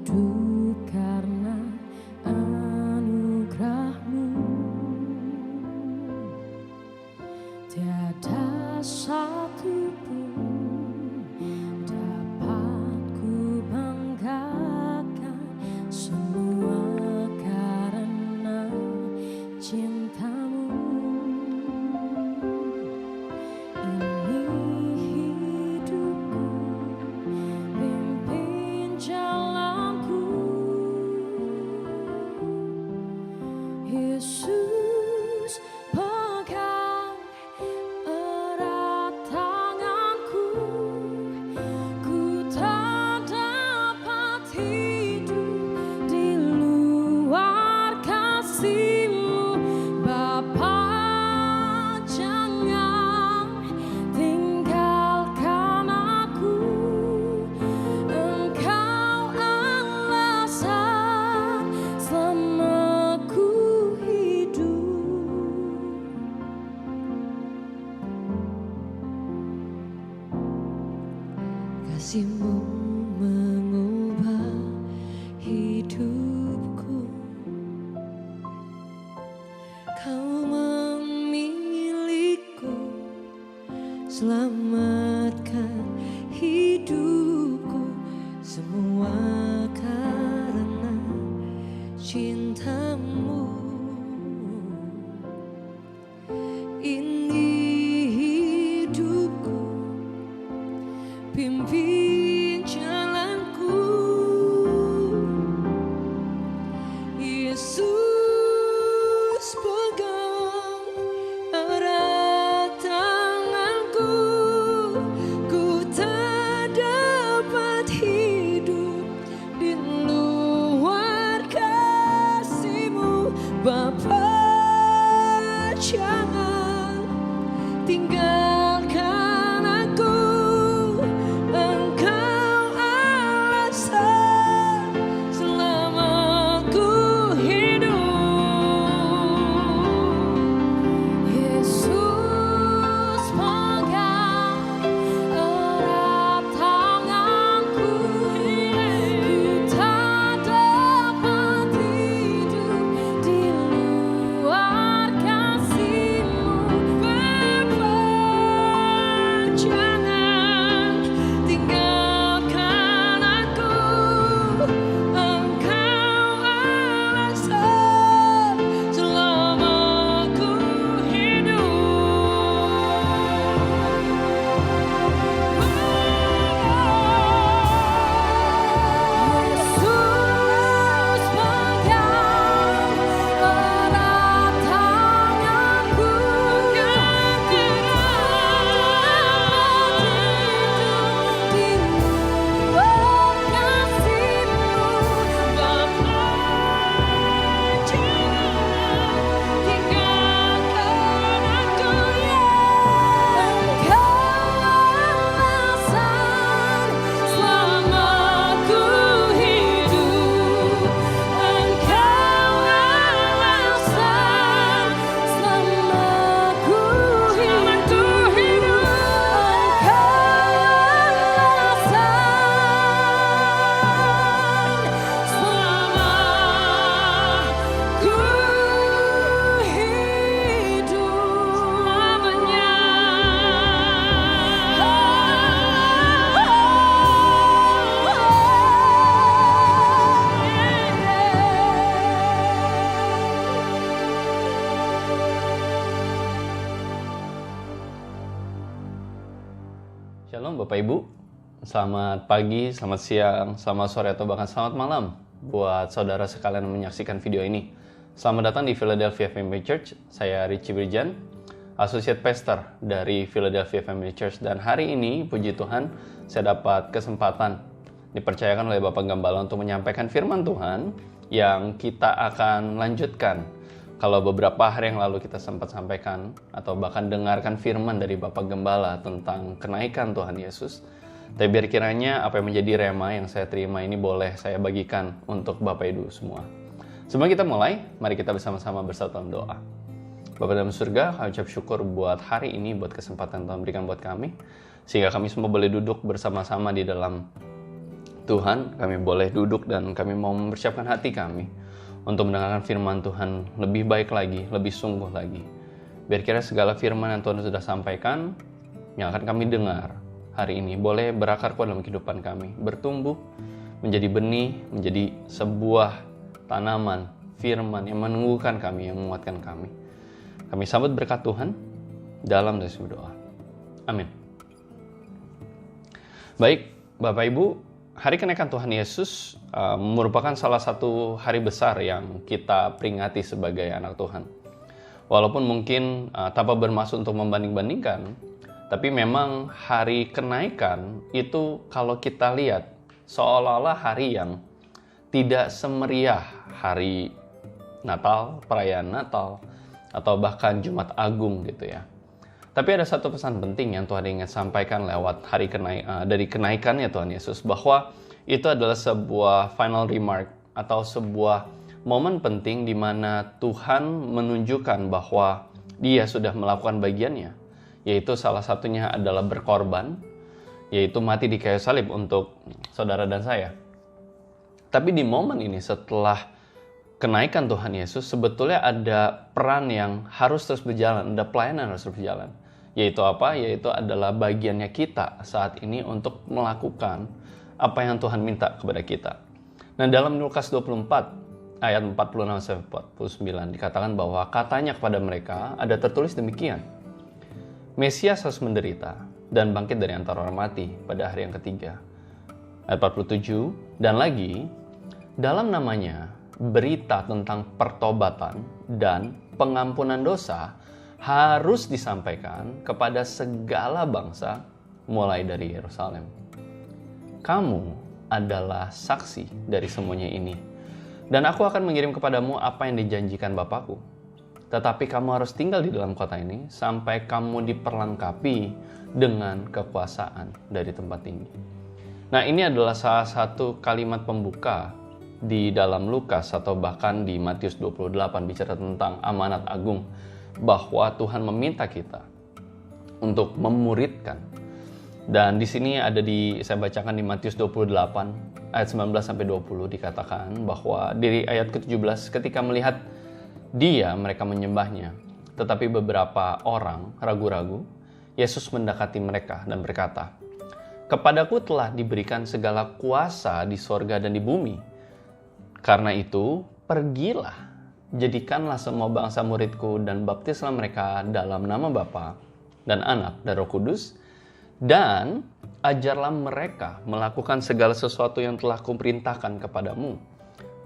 hidup karena anugerah-Mu. Tiada satu pun dapat ku banggakan, semua karena cinta-Mu. Ini hidupku, pimpin jalanku, Yesus pegang erat tanganku. Ku tak dapat hidup di luar kasih-Mu, Bapa. Jangan tinggalkan aku, Engkau alasan selama ku hidup. Kasih-Mu mengubah hidupku, Kau memilihku, selamatkan hidupku, semua karena cinta-Mu. Ini hidupku, pimpin jalanku, Yesus pegang erat tanganku. Ku tak dapat hidup di luar kasih-Mu, Bapa. Jangan tinggalkan aku, Engkau alasan selama ku hidup. Yesus pegang erat tanganku. Ku tak dapat hidup di luar kasih-Mu, Bapa. Jangan tinggalkan aku, Engkau alasan selama ku hidup. Yesus pegang erat tanganku. Di luar kasih-Mu, Bapa. Jangan tinggalkan aku, Engkau alasan selama ku hidup. Engkau alasan selama ku hidup. Engkau alasan selama ku hidup selamanya. Shalom Bapak Ibu, selamat pagi, selamat siang, selamat sore, atau bahkan selamat malam buat saudara sekalian yang menyaksikan video ini. Selamat datang di Philadelphia Family Church. Saya Richie Brijan, Associate Pastor dari Philadelphia Family Church. Dan hari ini, puji Tuhan, saya dapat kesempatan dipercayakan oleh Bapak Gembala untuk menyampaikan firman Tuhan yang kita akan lanjutkan. Kalau beberapa hari yang lalu kita sempat sampaikan atau bahkan dengarkan firman dari Bapak Gembala tentang kenaikan Tuhan Yesus. Tapi biar kiranya apa yang menjadi rema yang saya terima ini boleh saya bagikan untuk Bapak Ibu semua. Sebelum kita mulai, mari kita bersama-sama bersatu dalam doa. Bapa dalam surga, kami ucap syukur buat hari ini, buat kesempatan Tuhan berikan buat kami, sehingga kami semua boleh duduk bersama-sama di dalam Tuhan, kami boleh duduk dan kami mau mempersiapkan hati kami untuk mendengarkan firman Tuhan lebih baik lagi, lebih sungguh lagi. Biar kira segala firman yang Tuhan sudah sampaikan, yang akan kami dengar hari ini boleh berakar kuat dalam kehidupan kami, bertumbuh menjadi benih, menjadi sebuah tanaman firman yang menumbuhkan kami, yang menguatkan kami. Kami sambut berkat Tuhan dalam doa. Amin. Baik, Bapak Ibu, hari kenaikan Tuhan Yesus merupakan salah satu hari besar yang kita peringati sebagai anak Tuhan. Walaupun mungkin tanpa bermaksud untuk membanding-bandingkan, tapi memang hari kenaikan itu kalau kita lihat seolah-olah hari yang tidak semeriah hari Natal, perayaan Natal, atau bahkan Jumat Agung gitu ya. Tapi ada satu pesan penting yang Tuhan ingin sampaikan lewat dari kenaikannya Tuhan Yesus, bahwa itu adalah sebuah final remark atau sebuah momen penting di mana Tuhan menunjukkan bahwa Dia sudah melakukan bagiannya, yaitu salah satunya adalah berkorban, yaitu mati di kayu salib untuk saudara dan saya. Tapi di momen ini setelah kenaikan Tuhan Yesus, sebetulnya ada peran yang harus terus berjalan, ada pelayanan yang harus terus berjalan. Yaitu apa? Yaitu adalah bagiannya kita saat ini untuk melakukan apa yang Tuhan minta kepada kita. Nah, dalam Lukas 24 ayat 46-49 dikatakan bahwa katanya kepada mereka, ada tertulis demikian: Mesias harus menderita dan bangkit dari antara orang mati pada hari yang ketiga. Ayat 47, dan lagi, dalam namanya berita tentang pertobatan dan pengampunan dosa harus disampaikan kepada segala bangsa mulai dari Yerusalem. Kamu adalah saksi dari semuanya ini. Dan aku akan mengirim kepadamu apa yang dijanjikan Bapakku. Tetapi kamu harus tinggal di dalam kota ini sampai kamu diperlengkapi dengan kekuasaan dari tempat tinggi. Nah, ini adalah salah satu kalimat pembuka di dalam Lukas atau bahkan di Matius 28 bicara tentang amanat agung, bahwa Tuhan meminta kita untuk memuridkan. Dan di sini saya bacakan di Matius 28 ayat 19-20 dikatakan bahwa di ayat ke-17, ketika melihat Dia, mereka menyembahnya. Tetapi beberapa orang ragu-ragu, Yesus mendekati mereka dan berkata, Kepadaku telah diberikan segala kuasa di sorga dan di bumi. Karena itu, pergilah, jadikanlah semua bangsa muridku dan baptislah mereka dalam nama Bapa dan Anak dan Roh Kudus, dan ajarlah mereka melakukan segala sesuatu yang telah kuperintahkan kepadamu.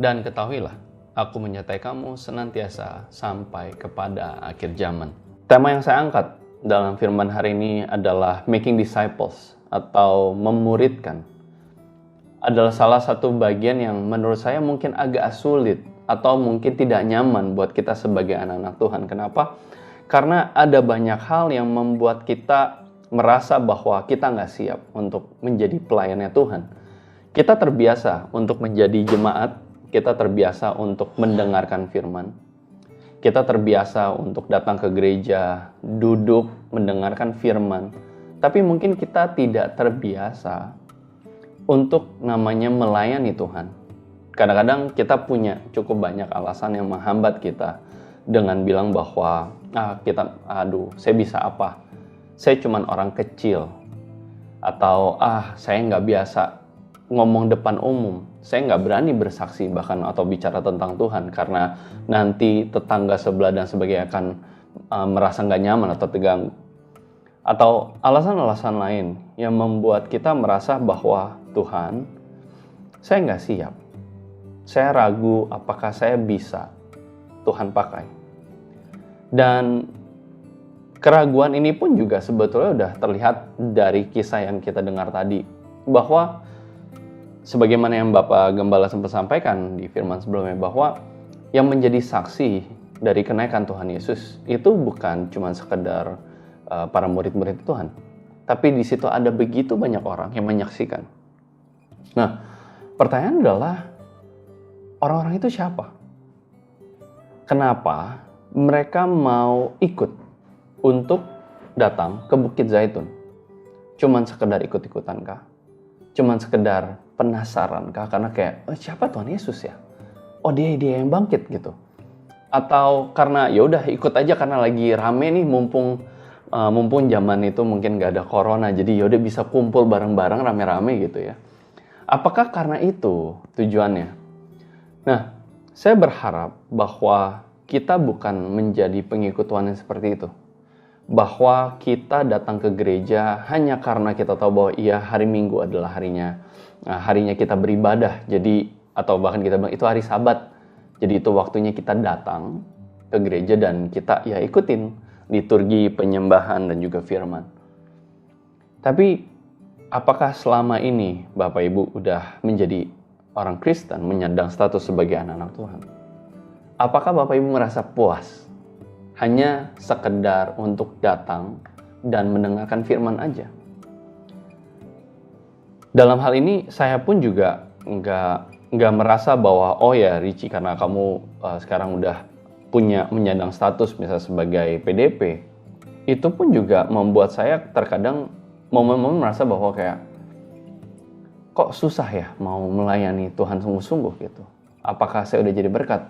Dan ketahuilah, aku menyertai kamu senantiasa sampai kepada akhir zaman. Tema yang saya angkat dalam firman hari ini adalah making disciples atau memuridkan. Adalah salah satu bagian yang menurut saya mungkin agak sulit atau mungkin tidak nyaman buat kita sebagai anak-anak Tuhan. Kenapa? Karena ada banyak hal yang membuat kita merasa bahwa kita nggak siap untuk menjadi pelayannya Tuhan. Kita terbiasa untuk menjadi jemaat, kita terbiasa untuk mendengarkan firman, kita terbiasa untuk datang ke gereja, duduk, mendengarkan firman, tapi mungkin kita tidak terbiasa untuk namanya melayani Tuhan. Kadang-kadang kita punya cukup banyak alasan yang menghambat kita dengan bilang bahwa saya bisa apa? Saya cuma orang kecil, atau saya nggak biasa ngomong depan umum, saya nggak berani bersaksi bahkan atau bicara tentang Tuhan karena nanti tetangga sebelah dan sebagainya akan merasa nggak nyaman atau tegang, atau alasan-alasan lain yang membuat kita merasa bahwa Tuhan, saya nggak siap, saya ragu apakah saya bisa Tuhan pakai. Dan keraguan ini pun juga sebetulnya udah terlihat dari kisah yang kita dengar tadi, bahwa sebagaimana yang Bapak Gembala sempat sampaikan di firman sebelumnya, bahwa yang menjadi saksi dari kenaikan Tuhan Yesus itu bukan cuma sekedar para murid-murid Tuhan, tapi di situ ada begitu banyak orang yang menyaksikan. Nah, pertanyaan adalah, orang-orang itu siapa? Kenapa mereka mau ikut untuk datang ke Bukit Zaitun? Cuman sekedar ikut-ikutan kah? Cuman sekedar penasaran kah? Karena kayak, siapa Tuhan Yesus ya? Oh, dia yang bangkit gitu. Atau karena ya udah ikut aja karena lagi rame nih, mumpung zaman itu mungkin gak ada corona, jadi ya udah bisa kumpul bareng-bareng rame-rame gitu ya. Apakah karena itu tujuannya? Nah, saya berharap bahwa kita bukan menjadi pengikut Tuhan yang seperti itu. Bahwa kita datang ke gereja hanya karena kita tahu bahwa iya hari Minggu adalah harinya kita beribadah. Jadi atau bahkan kita bilang itu hari Sabat. Jadi itu waktunya kita datang ke gereja dan kita ya ikutin liturgi, penyembahan dan juga firman. Tapi apakah selama ini Bapak Ibu udah menjadi orang Kristen, menyandang status sebagai anak-anak Tuhan? Apakah Bapak Ibu merasa puas hanya sekedar untuk datang dan mendengarkan firman aja? Dalam hal ini saya pun juga nggak merasa bahwa oh ya Richie karena kamu sekarang udah menyandang status misalnya sebagai PDP, itu pun juga membuat saya terkadang momen-momen merasa bahwa kayak kok susah ya mau melayani Tuhan sungguh-sungguh gitu. Apakah saya udah jadi berkat?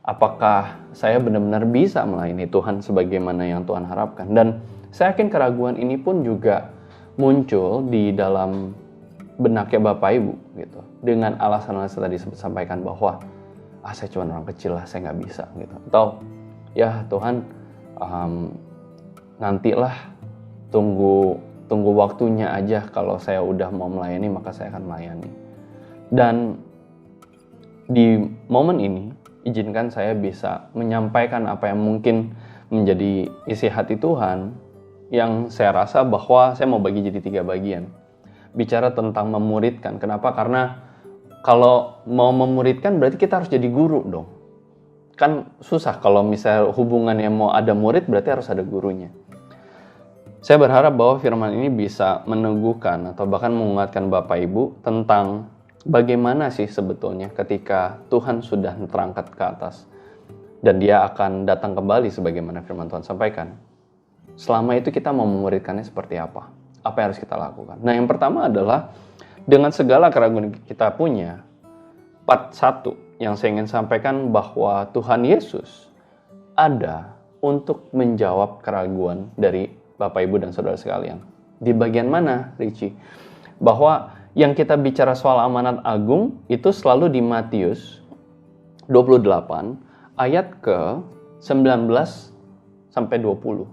Apakah saya benar-benar bisa melayani Tuhan sebagaimana yang Tuhan harapkan? Dan saya yakin keraguan ini pun juga muncul di dalam benaknya Bapak Ibu gitu. Dengan alasan-alasan tadi sampaikan bahwa saya cuma orang kecil lah, saya nggak bisa gitu. Atau ya Tuhan nantilah tunggu waktunya aja, kalau saya udah mau melayani maka saya akan melayani. Dan di momen ini izinkan saya bisa menyampaikan apa yang mungkin menjadi isi hati Tuhan, yang saya rasa bahwa saya mau bagi jadi 3 bagian. Bicara tentang memuridkan. Kenapa? Karena kalau mau memuridkan berarti kita harus jadi guru dong. Kan susah kalau misalnya hubungannya mau ada murid berarti harus ada gurunya. Saya berharap bahwa firman ini bisa meneguhkan atau bahkan menguatkan Bapak Ibu tentang bagaimana sih sebetulnya ketika Tuhan sudah terangkat ke atas dan dia akan datang kembali sebagaimana firman Tuhan sampaikan. Selama itu kita mau memuridkannya seperti apa? Apa yang harus kita lakukan? Nah, yang pertama adalah dengan segala keraguan kita punya, part 1 yang saya ingin sampaikan bahwa Tuhan Yesus ada untuk menjawab keraguan dari Bapak Ibu dan Saudara sekalian. Di bagian mana, Richie? Bahwa yang kita bicara soal amanat agung itu selalu di Matius 28 ayat ke 19 sampai 20.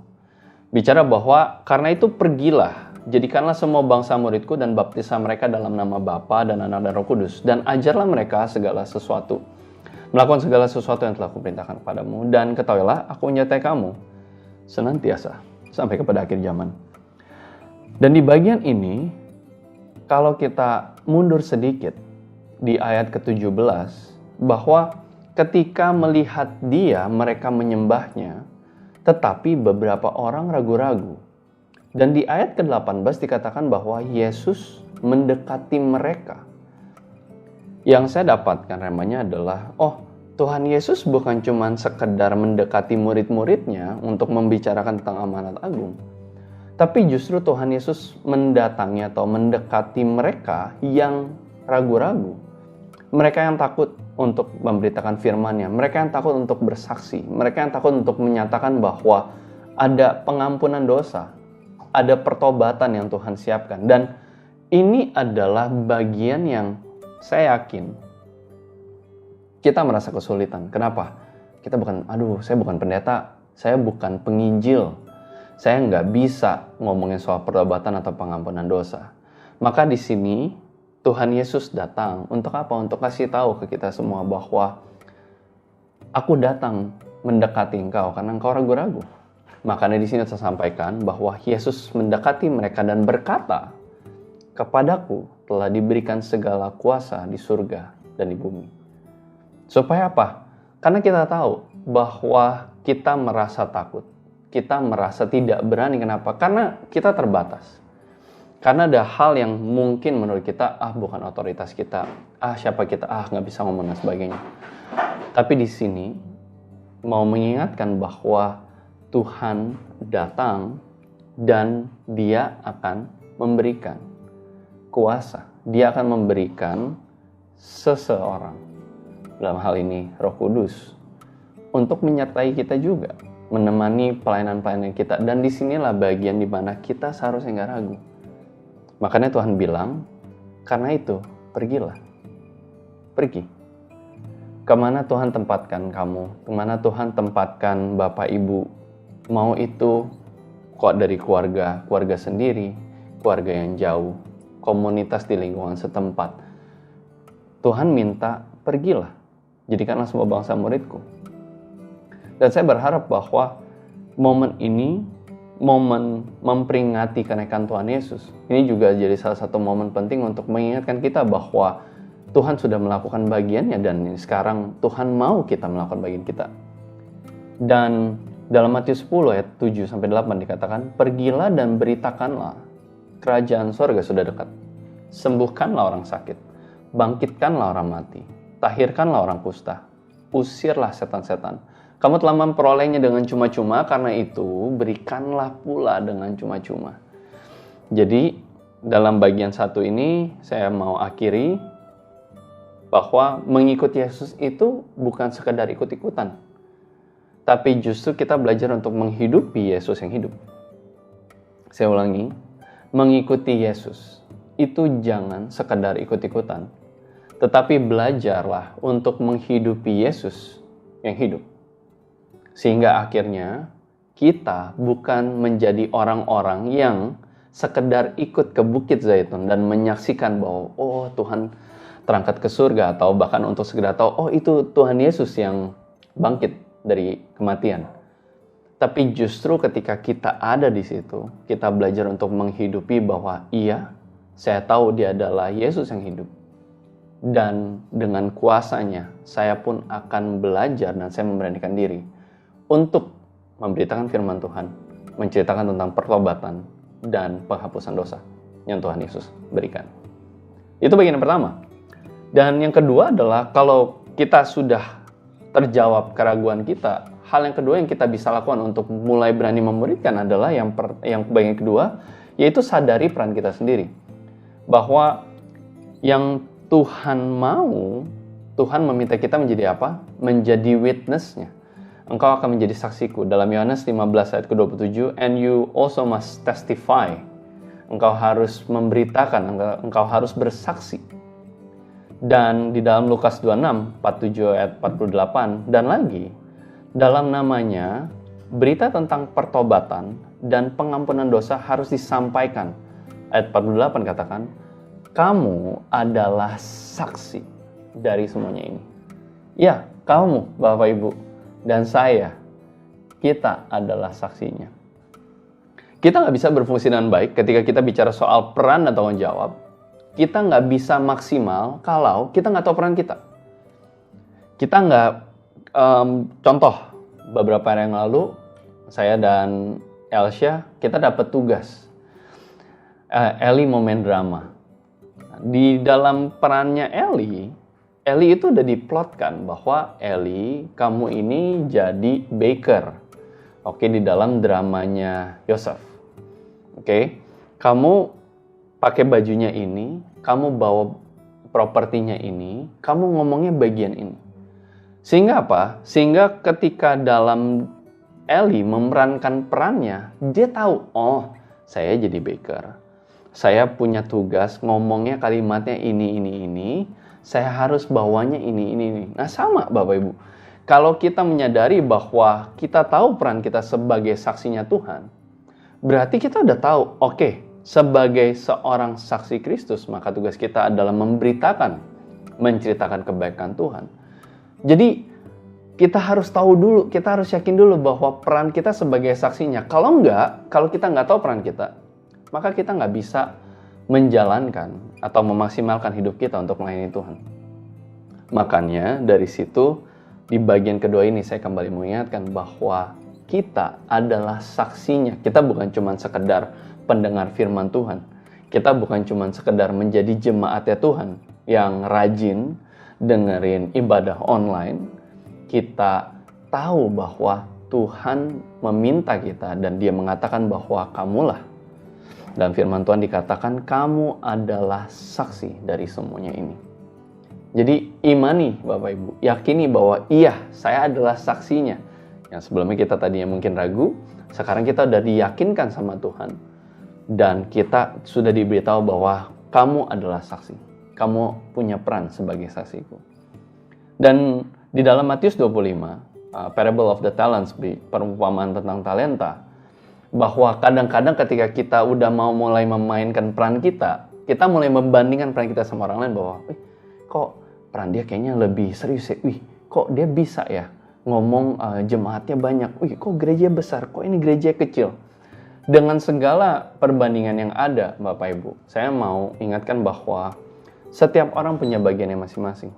Bicara bahwa karena itu pergilah, jadikanlah semua bangsa muridku dan baptislah mereka dalam nama Bapa dan Anak dan Roh Kudus, dan ajarlah mereka segala sesuatu, melakukan segala sesuatu yang telah kuperintahkan kepadamu, dan ketahuilah aku menyertai kamu senantiasa sampai kepada akhir zaman. Dan di bagian ini, kalau kita mundur sedikit di ayat ke-17, bahwa ketika melihat dia, mereka menyembahnya, tetapi beberapa orang ragu-ragu. Dan di ayat ke-18 dikatakan bahwa Yesus mendekati mereka. Yang saya dapatkan remanya adalah, Tuhan Yesus bukan cuma sekedar mendekati murid-muridnya untuk membicarakan tentang amanat agung. Tapi justru Tuhan Yesus mendatangi atau mendekati mereka yang ragu-ragu. Mereka yang takut untuk memberitakan firman-Nya. Mereka yang takut untuk bersaksi. Mereka yang takut untuk menyatakan bahwa ada pengampunan dosa. Ada pertobatan yang Tuhan siapkan. Dan ini adalah bagian yang saya yakin kita merasa kesulitan. Kenapa? Kita saya bukan pendeta, saya bukan penginjil. Saya nggak bisa ngomongin soal pertobatan atau pengampunan dosa. Maka di sini Tuhan Yesus datang untuk apa? Untuk kasih tahu ke kita semua bahwa aku datang mendekati engkau karena engkau ragu-ragu. Makanya di sini saya sampaikan bahwa Yesus mendekati mereka dan berkata, kepadaku telah diberikan segala kuasa di surga dan di bumi. Supaya apa? Karena kita tahu bahwa kita merasa takut. Kita merasa tidak berani. Kenapa? Karena kita terbatas. Karena ada hal yang mungkin menurut kita, bukan otoritas kita. Siapa kita? Nggak bisa ngomong dan sebagainya. Tapi di sini mau mengingatkan bahwa Tuhan datang dan Dia akan memberikan kuasa Dia akan memberikan seseorang, dalam hal ini Roh Kudus, untuk menyertai kita juga, menemani pelayanan-pelayanan kita. Dan disinilah bagian di mana kita seharusnya nggak ragu. Makanya Tuhan bilang, karena itu pergilah, pergi. Kemana Tuhan tempatkan kamu, kemana Tuhan tempatkan Bapak Ibu, mau itu kok dari keluarga sendiri, keluarga yang jauh, komunitas di lingkungan setempat. Tuhan minta, pergilah, jadikanlah semua bangsa muridku. Dan saya berharap bahwa momen ini, momen memperingati kenaikan Tuhan Yesus, ini juga jadi salah satu momen penting untuk mengingatkan kita bahwa Tuhan sudah melakukan bagiannya dan sekarang Tuhan mau kita melakukan bagian kita. Dan dalam Matius 10 ayat 7-8 dikatakan, pergilah dan beritakanlah, kerajaan sorga sudah dekat. Sembuhkanlah orang sakit, bangkitkanlah orang mati, tahirkanlah orang kusta, usirlah setan-setan. Kamu telah memperolehnya dengan cuma-cuma, karena itu berikanlah pula dengan cuma-cuma. Jadi dalam bagian satu ini saya mau akhiri bahwa mengikuti Yesus itu bukan sekedar ikut-ikutan, tapi justru kita belajar untuk menghidupi Yesus yang hidup. Saya ulangi, mengikuti Yesus itu jangan sekedar ikut-ikutan, tetapi belajarlah untuk menghidupi Yesus yang hidup. Sehingga akhirnya kita bukan menjadi orang-orang yang sekedar ikut ke Bukit Zaitun dan menyaksikan bahwa oh Tuhan terangkat ke surga, atau bahkan untuk segera tahu, oh itu Tuhan Yesus yang bangkit dari kematian. Tapi justru ketika kita ada di situ, kita belajar untuk menghidupi bahwa iya, saya tahu dia adalah Yesus yang hidup. Dan dengan kuasanya, saya pun akan belajar dan saya memberanikan diri untuk memberitakan firman Tuhan, menceritakan tentang pertobatan dan penghapusan dosa yang Tuhan Yesus berikan. Itu bagian yang pertama. Dan yang kedua adalah kalau kita sudah terjawab keraguan kita, hal yang kedua yang kita bisa lakukan untuk mulai berani memuridkan adalah yang bagian kedua, yaitu sadari peran kita sendiri. Bahwa yang Tuhan mau, Tuhan meminta kita menjadi apa? Menjadi witness-nya. Engkau akan menjadi saksiku. Dalam Yohanes 15 ayat ke-27, and you also must testify. Engkau harus memberitakan, engkau harus bersaksi. Dan di dalam Lukas 26, 47 ayat 48, dan lagi, dalam namanya, berita tentang pertobatan dan pengampunan dosa harus disampaikan. Ayat 48 katakan, kamu adalah saksi dari semuanya ini. Ya, kamu, Bapak Ibu, dan saya, kita adalah saksinya. Kita nggak bisa berfungsi dengan baik ketika kita bicara soal peran dan tanggung jawab. Kita nggak bisa maksimal kalau kita nggak tahu peran kita. Kita nggak, contoh, beberapa hari yang lalu, saya dan Elsha, kita dapat tugas. Ellie mau main drama. Di dalam perannya Ellie itu udah diplotkan bahwa Ellie, kamu ini jadi baker. Oke, di dalam dramanya Yosef. Oke, kamu pakai bajunya ini, kamu bawa propertinya ini, kamu ngomongnya bagian ini. Sehingga apa? Sehingga ketika dalam Ellie memerankan perannya, dia tahu, oh saya jadi baker. Saya punya tugas ngomongnya kalimatnya ini. Saya harus bawanya ini. Nah sama Bapak Ibu. Kalau kita menyadari bahwa kita tahu peran kita sebagai saksinya Tuhan, berarti kita udah tahu, oke, sebagai seorang saksi Kristus, maka tugas kita adalah memberitakan, menceritakan kebaikan Tuhan. Jadi, kita harus tahu dulu, kita harus yakin dulu bahwa peran kita sebagai saksinya. Kalau kita nggak tahu peran kita, maka kita nggak bisa menjalankan atau memaksimalkan hidup kita untuk melayani Tuhan. Makanya, dari situ, di bagian kedua ini saya kembali mengingatkan bahwa kita adalah saksinya. Kita bukan cuma sekedar pendengar firman Tuhan. Kita bukan cuma sekedar menjadi jemaatnya Tuhan yang rajin dengerin ibadah online. Kita tahu bahwa Tuhan meminta kita dan Dia mengatakan bahwa kamulah Dan firman Tuhan dikatakan kamu adalah saksi dari semuanya ini. Jadi imani Bapak Ibu, yakini bahwa iya saya adalah saksinya. Yang sebelumnya kita tadinya mungkin ragu, sekarang kita udah diyakinkan sama Tuhan. Dan kita sudah diberitahu bahwa kamu adalah saksi. Kamu punya peran sebagai saksiku. Dan di dalam Matius 25, Parable of the Talents, perumpamaan tentang talenta, bahwa kadang-kadang ketika kita udah mau mulai memainkan peran kita mulai membandingkan peran kita sama orang lain bahwa, kok peran dia kayaknya lebih serius ya, kok dia bisa ya ngomong jemaatnya banyak, kok gereja besar, kok ini gereja kecil. Dengan segala perbandingan yang ada, Bapak Ibu, saya mau ingatkan bahwa setiap orang punya bagiannya masing-masing.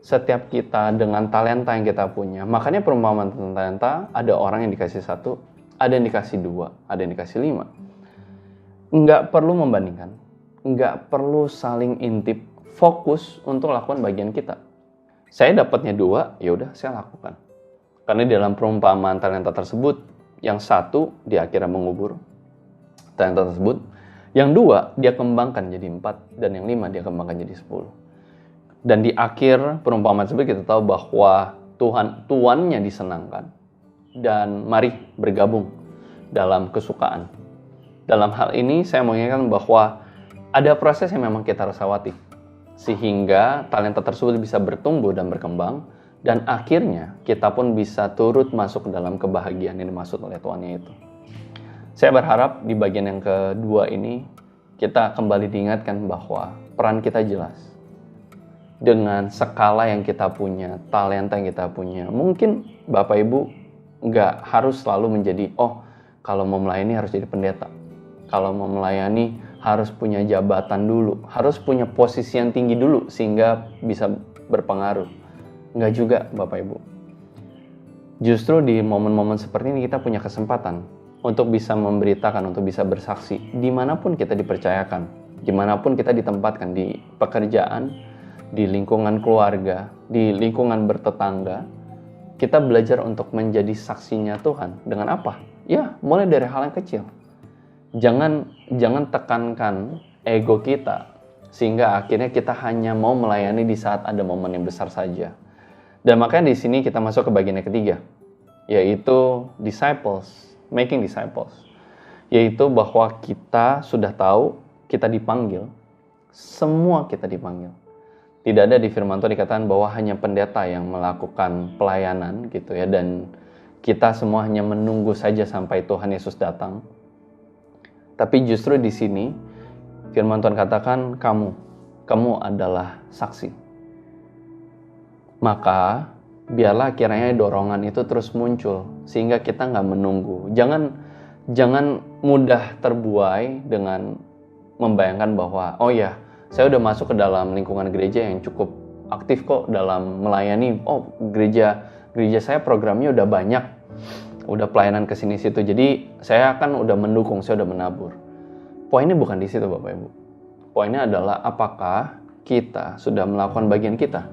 Setiap kita dengan talenta yang kita punya. Makanya perumpamaan tentang talenta, ada orang yang dikasih 1, ada yang dikasih 2, ada yang dikasih 5. Nggak perlu membandingkan. Nggak perlu saling intip. Fokus untuk lakukan bagian kita. Saya dapatnya 2, ya udah saya lakukan. Karena di dalam perumpamaan talenta tersebut, yang 1 dia akhirnya mengubur talenta tersebut. Yang 2 dia kembangkan jadi 4, dan yang 5 dia kembangkan jadi 10. Dan di akhir perumpamaan tersebut kita tahu bahwa tuannya disenangkan. Dan mari bergabung dalam kesukaan. Dalam hal ini saya mau ingatkan bahwa ada proses yang memang kita harus lewati. Sehingga talenta tersebut bisa bertumbuh dan berkembang. Dan akhirnya kita pun bisa turut masuk ke dalam kebahagiaan yang dimaksud oleh tuannya itu. Saya berharap di bagian yang kedua ini kita kembali diingatkan bahwa peran kita jelas. Dengan skala yang kita punya, talenta yang kita punya. Mungkin Bapak Ibu nggak harus selalu menjadi, kalau mau melayani harus jadi pendeta. Kalau mau melayani harus punya jabatan dulu. Harus punya posisi yang tinggi dulu sehingga bisa berpengaruh. Nggak juga Bapak Ibu. Justru di momen-momen seperti ini kita punya kesempatan untuk bisa memberitakan, untuk bisa bersaksi. Dimanapun kita dipercayakan, dimanapun kita ditempatkan, di pekerjaan, di lingkungan keluarga, di lingkungan bertetangga, kita belajar untuk menjadi saksinya Tuhan. Dengan apa? Ya, mulai dari hal yang kecil. Jangan tekankan ego kita, sehingga akhirnya kita hanya mau melayani di saat ada momen yang besar saja. Dan makanya di sini kita masuk ke bagian yang ketiga, yaitu disciples, making disciples. Yaitu bahwa kita sudah tahu, kita dipanggil, semua kita dipanggil. Tidak ada di firman Tuhan dikatakan bahwa hanya pendeta yang melakukan pelayanan gitu ya, dan kita semua hanya menunggu saja sampai Tuhan Yesus datang. Tapi justru di sini firman Tuhan katakan kamu adalah saksi. Maka biarlah kiranya dorongan itu terus muncul sehingga kita nggak menunggu. Jangan mudah terbuai dengan membayangkan bahwa saya udah masuk ke dalam lingkungan gereja yang cukup aktif kok dalam melayani. Gereja saya programnya udah banyak, udah pelayanan ke sini situ. Jadi saya kan udah mendukung, saya udah menabur. Poinnya bukan di situ Bapak Ibu. Poinnya adalah apakah kita sudah melakukan bagian kita.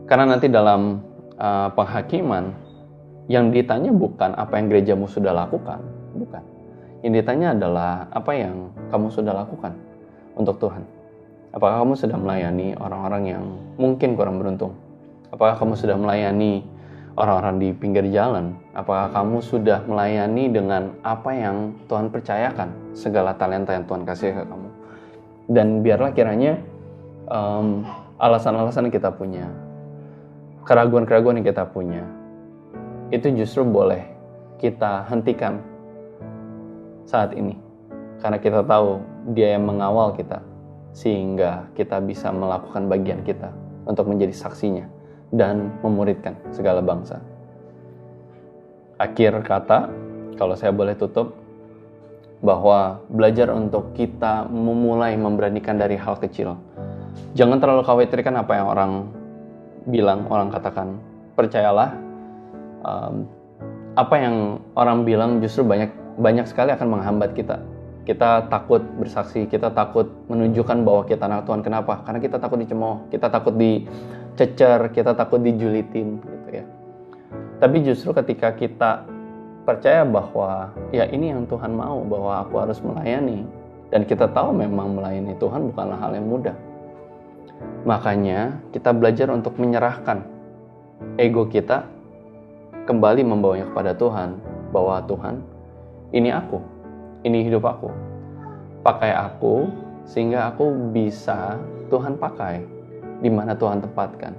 Karena nanti dalam penghakiman yang ditanya bukan apa yang gerejamu sudah lakukan, bukan. Yang ditanya adalah apa yang kamu sudah lakukan untuk Tuhan. Apakah kamu sudah melayani orang-orang yang mungkin kurang beruntung? Apakah kamu sudah melayani orang-orang di pinggir jalan? Apakah kamu sudah melayani dengan apa yang Tuhan percayakan, segala talenta yang Tuhan kasih ke kamu? Dan biarlah kiranya alasan-alasan yang kita punya, keraguan-keraguan yang kita punya, itu justru boleh kita hentikan saat ini. Karena kita tahu Dia yang mengawal kita, sehingga kita bisa melakukan bagian kita untuk menjadi saksinya dan memuridkan segala bangsa. Akhir kata, kalau saya boleh tutup, bahwa belajar untuk kita memulai memberanikan dari hal kecil. Jangan terlalu khawatirkan apa yang orang bilang, orang katakan. Percayalah, apa yang orang bilang justru banyak sekali akan menghambat kita. Kita takut bersaksi, kita takut menunjukkan bahwa kita anak Tuhan. Kenapa? Karena kita takut dicemooh, kita takut dicecer, kita takut dijulitin gitu ya. Tapi justru ketika kita percaya bahwa ya ini yang Tuhan mau, bahwa aku harus melayani, Dan kita tahu memang melayani Tuhan bukanlah hal yang mudah. Makanya kita belajar untuk menyerahkan ego kita, kembali membawanya kepada Tuhan, bahwa Tuhan, ini aku, ini hidup aku, pakai aku sehingga aku bisa Tuhan pakai di mana Tuhan tempatkan,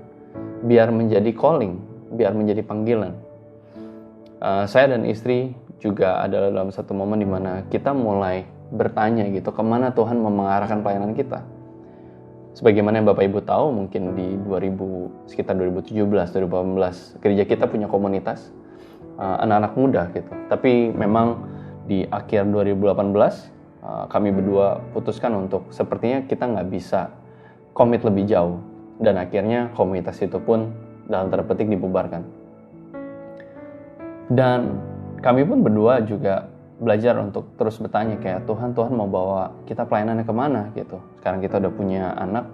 biar menjadi calling, biar menjadi panggilan. Saya dan istri juga adalah dalam satu momen di mana kita mulai bertanya gitu, kemana Tuhan mau mengarahkan pelayanan kita. Sebagaimana yang Bapak Ibu tahu, mungkin di sekitar 2017, 2018, gereja kita punya komunitas anak-anak muda gitu. Tapi memang di akhir 2018, kami berdua putuskan untuk sepertinya kita nggak bisa komit lebih jauh. Dan akhirnya komunitas itu pun dalam tanda petik dibubarkan. Dan kami pun berdua juga belajar untuk terus bertanya kayak Tuhan mau bawa kita pelayanannya kemana gitu. Sekarang kita udah punya anak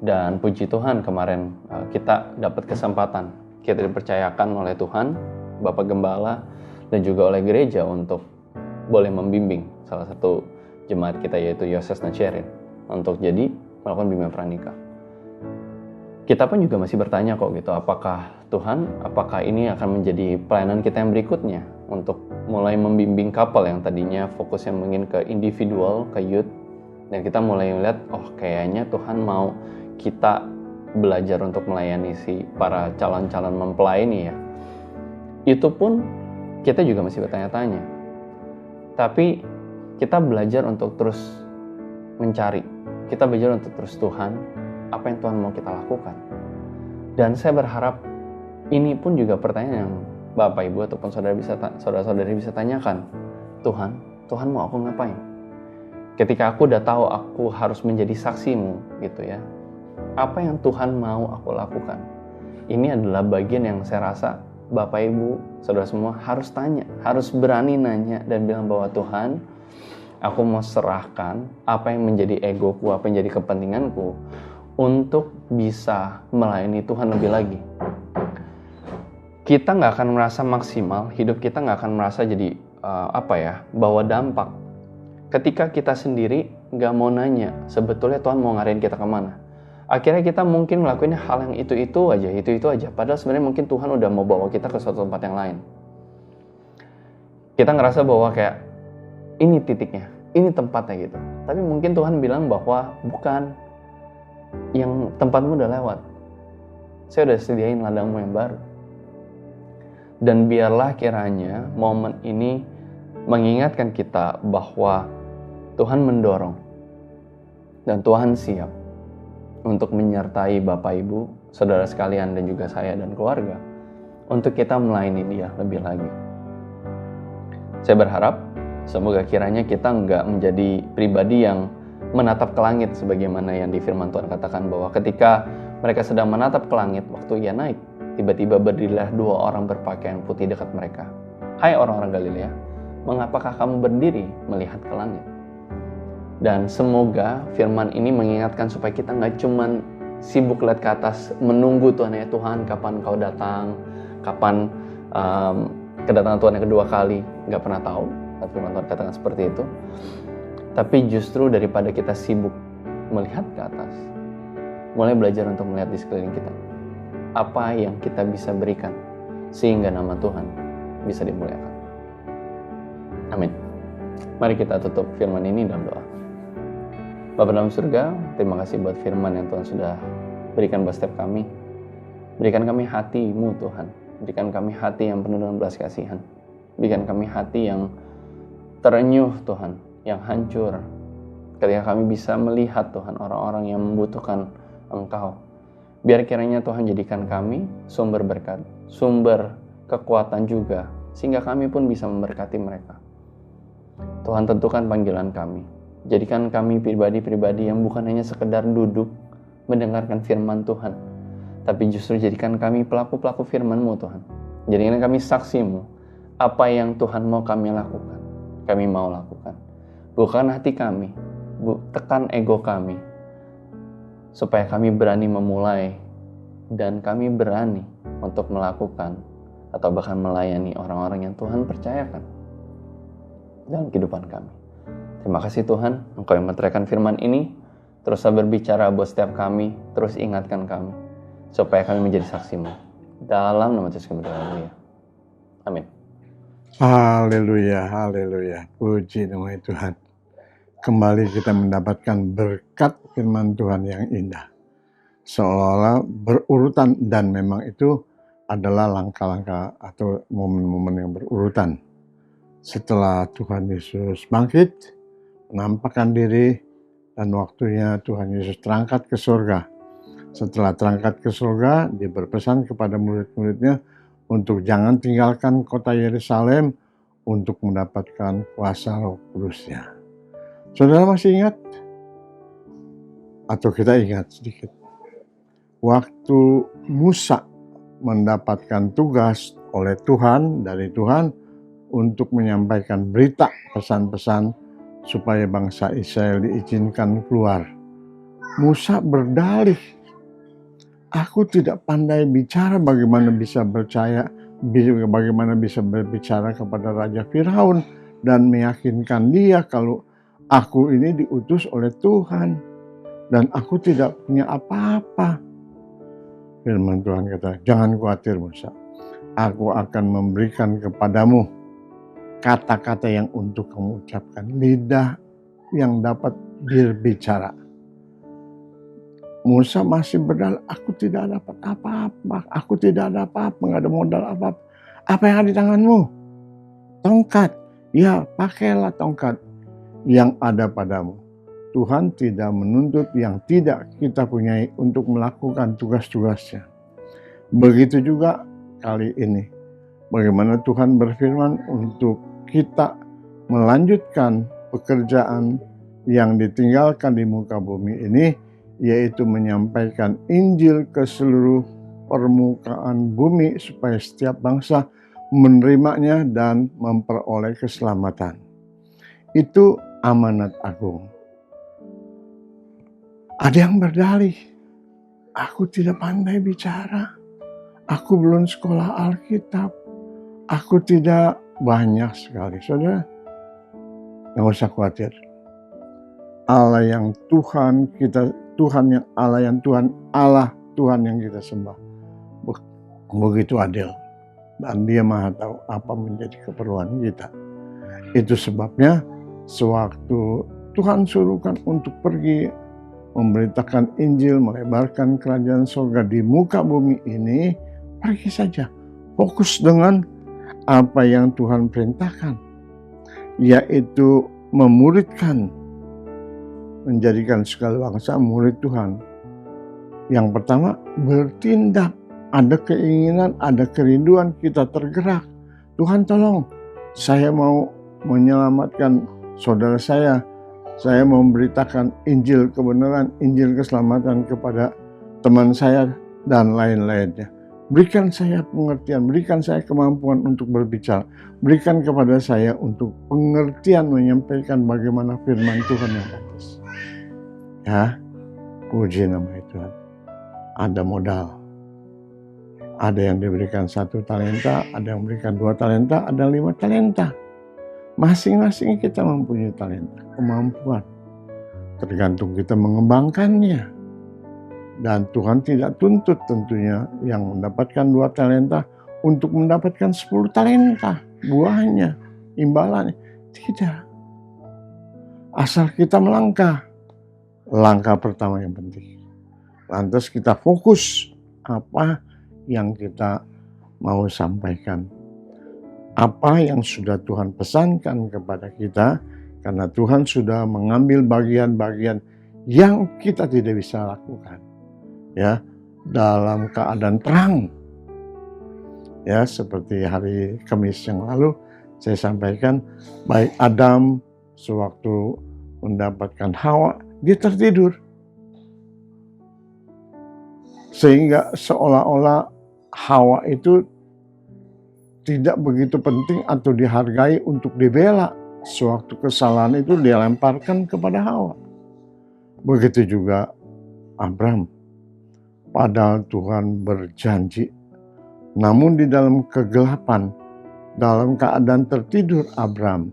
dan puji Tuhan kemarin kita dapat kesempatan, kita dipercayakan oleh Tuhan, Bapak Gembala dan juga oleh gereja untuk boleh membimbing salah satu jemaat kita yaitu Yoses Nacerin untuk jadi melakukan bimbingan pranikah. Kita pun juga masih bertanya kok gitu, apakah Tuhan, apakah ini akan menjadi pelayanan kita yang berikutnya untuk mulai membimbing couple yang tadinya fokusnya mungkin ke individual, ke youth, dan kita mulai melihat, oh kayaknya Tuhan mau kita belajar untuk melayani si para calon-calon mempelai ini ya. Itu pun kita juga masih bertanya-tanya. Tapi kita belajar untuk terus mencari, kita belajar untuk terus Tuhan, apa yang Tuhan mau kita lakukan. Dan saya berharap ini pun juga pertanyaan yang Bapak Ibu ataupun saudara-saudari bisa tanyakan. Tuhan mau aku ngapain? Ketika aku udah tahu aku harus menjadi saksimu gitu ya. Apa yang Tuhan mau aku lakukan? Ini adalah bagian yang saya rasa Bapak Ibu, saudara semua harus tanya, harus berani nanya dan bilang bahwa Tuhan, aku mau serahkan apa yang menjadi egoku, apa yang menjadi kepentinganku untuk bisa melayani Tuhan lebih lagi. Kita nggak akan merasa maksimal, hidup kita nggak akan merasa jadi bawa dampak. Ketika kita sendiri nggak mau nanya, sebetulnya Tuhan mau ngarahin kita kemana. Akhirnya kita mungkin ngelakuin hal yang itu aja. Padahal sebenarnya mungkin Tuhan udah mau bawa kita ke suatu tempat yang lain. Kita ngerasa bahwa kayak ini titiknya, ini tempatnya gitu. Tapi mungkin Tuhan bilang bahwa bukan, yang tempatmu udah lewat. Saya udah sediain ladangmu yang baru. Dan biarlah kiranya momen ini mengingatkan kita bahwa Tuhan mendorong dan Tuhan siap untuk menyertai Bapak Ibu, saudara sekalian dan juga saya dan keluarga untuk kita melayani Dia lebih lagi. Saya berharap semoga kiranya kita nggak menjadi pribadi yang menatap ke langit sebagaimana yang di firman Tuhan katakan bahwa ketika mereka sedang menatap ke langit waktu Ia naik, tiba-tiba berdirilah dua orang berpakaian putih dekat mereka. Hai orang-orang Galilea, mengapakah kamu berdiri melihat ke langit? Dan semoga firman ini mengingatkan supaya kita nggak cuman sibuk lihat ke atas, menunggu Tuhan, ya Tuhan kapan kau datang, kapan kedatangan Tuhan yang kedua kali, nggak pernah tahu. Firman Tuhan katakan seperti itu. Tapi justru daripada kita sibuk melihat ke atas, mulai belajar untuk melihat di sekeliling kita. Apa yang kita bisa berikan sehingga nama Tuhan bisa dimuliakan. Amin. Mari kita tutup firman ini dalam doa. Bapa dalam surga, terima kasih buat firman yang Tuhan sudah berikan buat setiap kami. Berikan kami hati-Mu Tuhan. Berikan kami hati yang penuh dengan belas kasihan. Berikan kami hati yang terenyuh Tuhan, yang hancur. Ketika kami bisa melihat Tuhan orang-orang yang membutuhkan Engkau. Biar kiranya Tuhan jadikan kami sumber berkat, sumber kekuatan juga, sehingga kami pun bisa memberkati mereka. Tuhan tentukan panggilan kami. Jadikan kami pribadi-pribadi yang bukan hanya sekedar duduk mendengarkan firman Tuhan, tapi justru jadikan kami pelaku-pelaku firman-Mu Tuhan. Jadikan kami saksi-Mu. Apa yang Tuhan mau kami lakukan, kami mau lakukan. Bukan hati kami, tekan ego kami, supaya kami berani memulai dan kami berani untuk melakukan atau bahkan melayani orang-orang yang Tuhan percayakan dalam kehidupan kami. Terima kasih Tuhan, Engkau yang meteraikan firman ini, teruslah berbicara buat setiap kami, terus ingatkan kami, supaya kami menjadi saksi-Mu. Dalam nama Yesus kami berdoa, ya. Amin. Haleluya, haleluya. Puji nama Tuhan. Kembali kita mendapatkan berkat firman Tuhan yang indah. Seolah-olah berurutan, dan memang itu adalah langkah-langkah atau momen-momen yang berurutan. Setelah Tuhan Yesus bangkit, menampakkan diri, dan waktunya Tuhan Yesus terangkat ke surga. Setelah terangkat ke surga, dia berpesan kepada murid-muridnya untuk jangan tinggalkan kota Yerusalem untuk mendapatkan kuasa Roh Kudus-Nya. Saudara masih ingat? Atau kita ingat sedikit? Waktu Musa mendapatkan tugas oleh Tuhan, dari Tuhan, untuk menyampaikan berita, pesan-pesan supaya bangsa Israel diizinkan keluar. Musa berdalih, aku tidak pandai bicara, bagaimana bisa berbicara kepada Raja Firaun dan meyakinkan dia kalau aku ini diutus oleh Tuhan dan aku tidak punya apa-apa. Firman Tuhan kata, jangan khawatir Musa, aku akan memberikan kepadamu kata-kata yang untuk kamu ucapkan, lidah yang dapat berbicara. Musa masih berdalih, aku tidak dapat apa-apa, aku tidak ada apa-apa, nggak ada modal apa-apa. Apa yang ada di tanganmu? Tongkat. Ya, pakailah tongkat yang ada padamu. Tuhan tidak menuntut yang tidak kita punyai untuk melakukan tugas-tugasnya. Begitu juga kali ini. Bagaimana Tuhan berfirman untuk kita melanjutkan pekerjaan yang ditinggalkan di muka bumi ini, yaitu menyampaikan Injil ke seluruh permukaan bumi supaya setiap bangsa menerimanya dan memperoleh keselamatan. Itu amanat agung. Ada yang berdalih, aku tidak pandai bicara, aku belum sekolah Alkitab, aku tidak banyak sekali. Saudara, nggak usah khawatir. Allah yang Tuhan kita, Tuhan yang Allah Tuhan yang kita sembah, begitu adil, dan Dia Maha tahu apa menjadi keperluan kita. Itu sebabnya sewaktu Tuhan suruhkan untuk pergi memberitakan Injil, melebarkan kerajaan surga di muka bumi ini, pergi saja, fokus dengan apa yang Tuhan perintahkan, yaitu memuridkan, menjadikan segala bangsa murid Tuhan. Yang pertama, bertindak. Ada keinginan, ada kerinduan, kita tergerak. Tuhan tolong, saya mau menyelamatkan saudara saya mau memberitakan Injil kebenaran, Injil keselamatan kepada teman saya dan lain-lainnya. Berikan saya pengertian, berikan saya kemampuan untuk berbicara, berikan kepada saya untuk pengertian menyampaikan bagaimana firman Tuhan yang bagus. Ya, puji nama Tuhan. Ada modal. Ada yang diberikan 1 talenta, ada yang memberikan 2 talenta, ada 5 talenta. Masing-masing kita mempunyai talenta, kemampuan. Tergantung kita mengembangkannya. Dan Tuhan tidak tuntut tentunya yang mendapatkan 2 talenta untuk mendapatkan 10 talenta. Buahnya, imbalannya. Tidak. Asal kita melangkah. Langkah pertama yang penting. Lantas kita fokus apa yang kita mau sampaikan. Apa yang sudah Tuhan pesankan kepada kita. Karena Tuhan sudah mengambil bagian-bagian yang kita tidak bisa lakukan. Ya, dalam keadaan terang. Ya, seperti hari Kamis yang lalu saya sampaikan, baik Adam sewaktu mendapatkan Hawa, dia tertidur. Sehingga seolah-olah Hawa itu tidak begitu penting atau dihargai untuk dibela. Sewaktu kesalahan itu dia lemparkan kepada Hawa. Begitu juga Abraham. Padahal Tuhan berjanji. Namun di dalam kegelapan, dalam keadaan tertidur Abraham,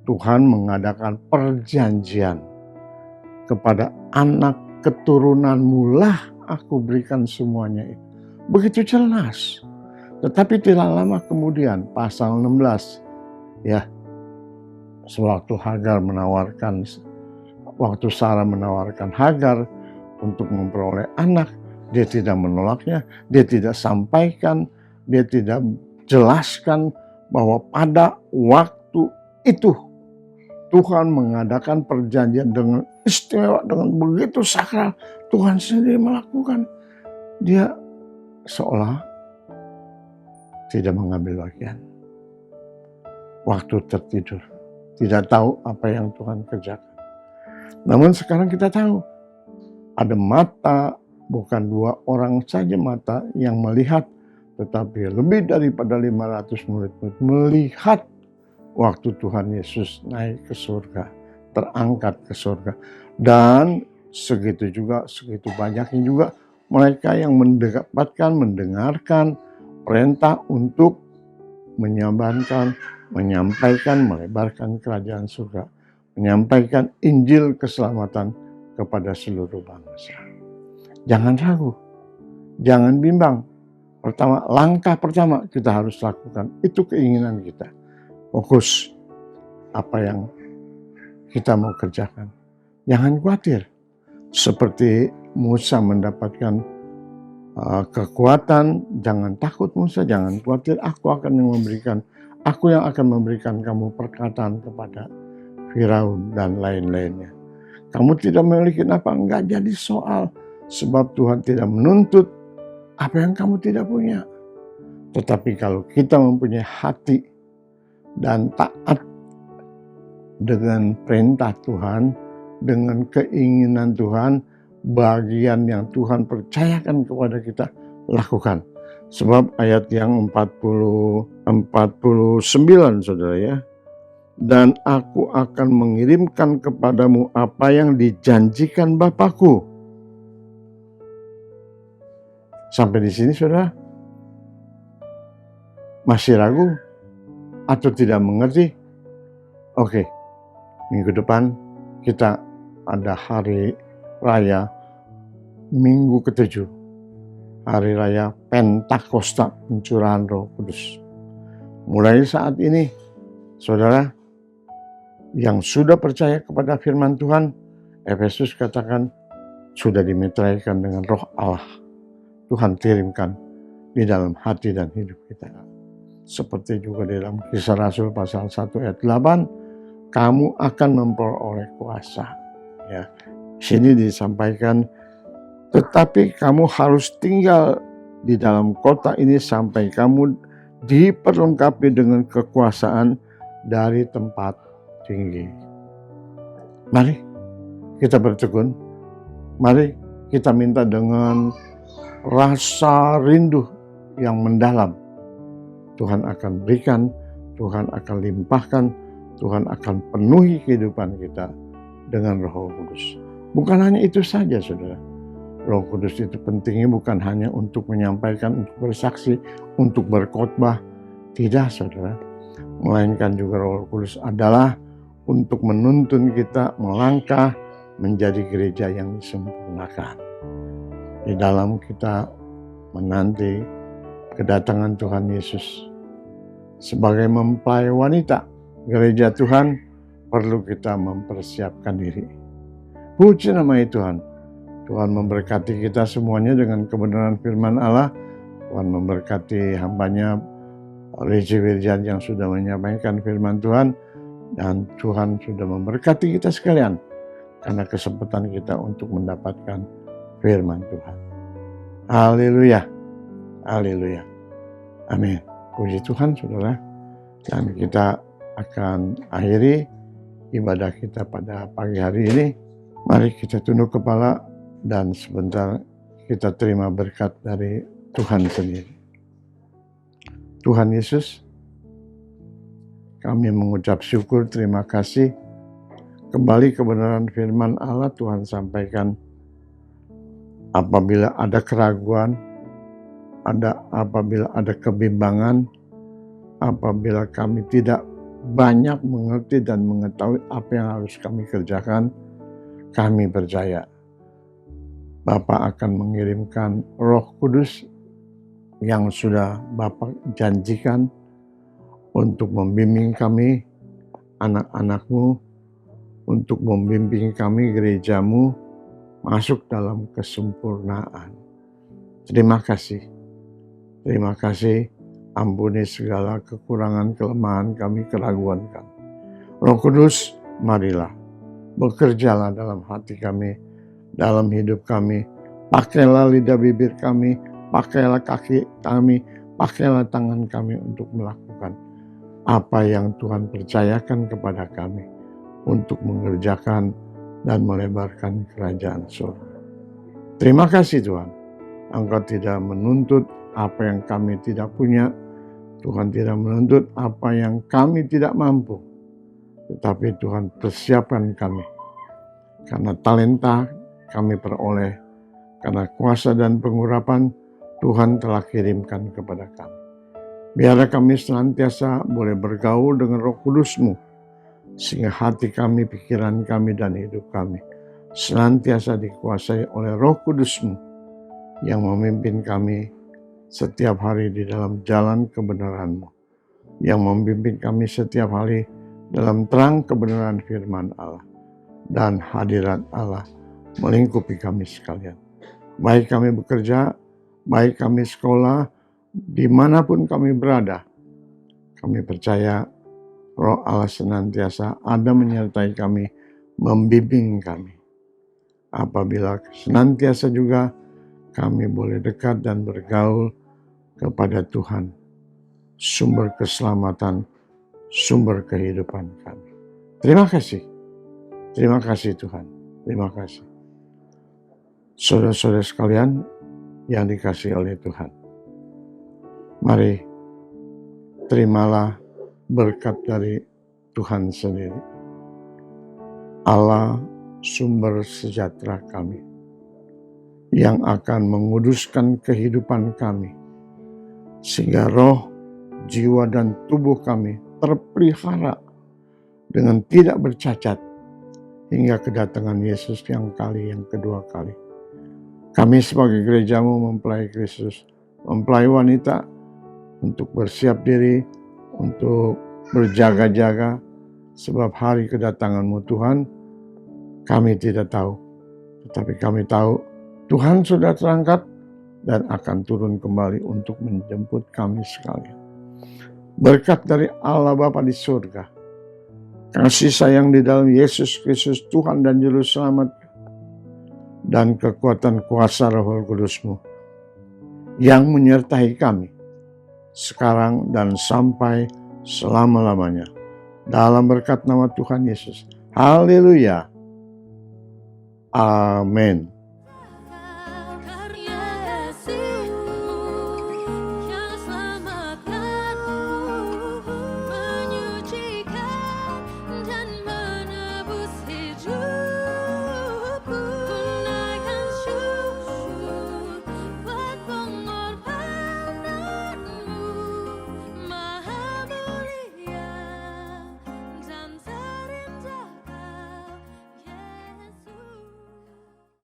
Tuhan mengadakan perjanjian kepada anak keturunanmu lah aku berikan semuanya itu. Begitu jelas. Tetapi tidak lama kemudian pasal 16 ya, sewaktu Sarah menawarkan Hagar untuk memperoleh anak, dia tidak menolaknya, dia tidak sampaikan, dia tidak jelaskan bahwa pada waktu itu Tuhan mengadakan perjanjian dengan istimewa, dengan begitu sakral. Tuhan sendiri melakukan. Dia seolah tidak mengambil bagian. Waktu tertidur, tidak tahu apa yang Tuhan kerjakan. Namun sekarang kita tahu, ada mata, bukan 2 orang saja mata yang melihat, tetapi lebih daripada 500 murid-murid melihat waktu Tuhan Yesus naik ke surga, terangkat ke surga. Dan segitu banyaknya juga mereka yang mendapatkan, mendengarkan perintah untuk menyampaikan, melebarkan kerajaan surga, menyampaikan Injil keselamatan kepada seluruh bangsa. Jangan ragu, jangan bimbang. Langkah pertama kita harus lakukan, itu keinginan kita. Fokus apa yang kita mau kerjakan. Jangan khawatir. Seperti Musa mendapatkan kekuatan, jangan takut Musa, jangan khawatir, aku yang akan memberikan kamu perkataan kepada Firaun dan lain-lainnya. Kamu tidak memiliki apa, enggak jadi soal, sebab Tuhan tidak menuntut apa yang kamu tidak punya. Tetapi kalau kita mempunyai hati dan taat dengan perintah Tuhan, dengan keinginan Tuhan, bagian yang Tuhan percayakan kepada kita, lakukan. Sebab ayat yang 49 saudara ya, dan aku akan mengirimkan kepadamu apa yang dijanjikan Bapakku. Sampai di sini saudara, masih ragu atau tidak mengerti? Oke, minggu depan kita ada hari raya Minggu ke-7, hari raya Pentakosta, pencurahan Roh Kudus. Mulai saat ini, saudara yang sudah percaya kepada firman Tuhan, Efesus katakan sudah dimeteraikan dengan Roh Allah. Tuhan kirimkan di dalam hati dan hidup kita. Seperti juga di dalam Kisah Rasul pasal 1 ayat 8, kamu akan memperoleh kuasa. Ya, sini disampaikan, tetapi kamu harus tinggal di dalam kota ini sampai kamu diperlengkapi dengan kekuasaan dari tempat tinggi. Mari kita bertekun, mari kita minta dengan rasa rindu yang mendalam. Tuhan akan berikan, Tuhan akan limpahkan, Tuhan akan penuhi kehidupan kita dengan Roh Kudus. Bukan hanya itu saja saudara. Roh Kudus itu pentingnya bukan hanya untuk menyampaikan, untuk bersaksi, untuk berkhotbah. Tidak saudara. Melainkan juga Roh Kudus adalah untuk menuntun kita melangkah menjadi gereja yang disempurnakan. Di dalam kita menanti kedatangan Tuhan Yesus. Sebagai mempelai wanita gereja Tuhan, perlu kita mempersiapkan diri. Puji nama Tuhan. Tuhan memberkati kita semuanya dengan kebenaran firman Allah. Tuhan memberkati hambanya Regi Wirjan yang sudah menyampaikan firman Tuhan. Dan Tuhan sudah memberkati kita sekalian karena kesempatan kita untuk mendapatkan firman Tuhan. Haleluya. Haleluya. Amin. Puji Tuhan saudara. Dan kita akan akhiri ibadah kita pada pagi hari ini. Mari kita tunduk kepala dan sebentar kita terima berkat dari Tuhan sendiri. Tuhan Yesus, kami mengucap syukur, terima kasih. Kembali kebenaran firman Allah Tuhan sampaikan. Apabila ada keraguan, apabila ada kebimbangan, apabila kami tidak banyak mengerti dan mengetahui apa yang harus kami kerjakan, kami percaya Bapa akan mengirimkan Roh Kudus yang sudah Bapa janjikan untuk membimbing kami, anak-anak-Mu, untuk membimbing kami, gereja-Mu, masuk dalam kesempurnaan. Terima kasih. Terima kasih. Ampuni segala kekurangan, kelemahan kami, keraguan kami. Roh Kudus, marilah, bekerjalah dalam hati kami, dalam hidup kami. Pakailah lidah bibir kami, pakailah kaki kami, pakailah tangan kami untuk melakukan apa yang Tuhan percayakan kepada kami untuk mengerjakan dan melebarkan kerajaan surga. Terima kasih Tuhan, Engkau tidak menuntut apa yang kami tidak punya, Tuhan tidak menuntut apa yang kami tidak mampu, tetapi Tuhan persiapkan kami. Karena talenta kami peroleh, karena kuasa dan pengurapan Tuhan telah kirimkan kepada kami. Biarlah kami senantiasa boleh bergaul dengan Roh Kudus-Mu, sehingga hati kami, pikiran kami, dan hidup kami senantiasa dikuasai oleh Roh Kudus-Mu yang memimpin kami setiap hari di dalam jalan kebenaran-Mu, yang membimbing kami setiap hari dalam terang kebenaran firman Allah, dan hadirat Allah melingkupi kami sekalian. Baik kami bekerja, baik kami sekolah, dimanapun kami berada, kami percaya Roh Allah senantiasa ada menyertai kami, membimbing kami. Apabila senantiasa juga kami boleh dekat dan bergaul kepada Tuhan, sumber keselamatan, sumber kehidupan kami. Terima kasih Tuhan, terima kasih. Saudara-saudara sekalian yang dikasihi oleh Tuhan, mari terimalah berkat dari Tuhan sendiri. Allah sumber sejahtera kami, yang akan menguduskan kehidupan kami, sehingga roh, jiwa, dan tubuh kami terpelihara dengan tidak bercacat hingga kedatangan Yesus yang kedua kali. Kami sebagai gereja-Mu mempelai Kristus, mempelai wanita, untuk bersiap diri, untuk berjaga-jaga, sebab hari kedatangan-Mu Tuhan, kami tidak tahu. Tetapi kami tahu Tuhan sudah terangkat dan akan turun kembali untuk menjemput kami sekalian. Berkat dari Allah Bapa di surga, kasih sayang di dalam Yesus Kristus Tuhan dan Juru Selamat, dan kekuatan kuasa Roh Kudus-Mu yang menyertai kami sekarang dan sampai selama-lamanya. Dalam berkat nama Tuhan Yesus. Haleluya. Amin.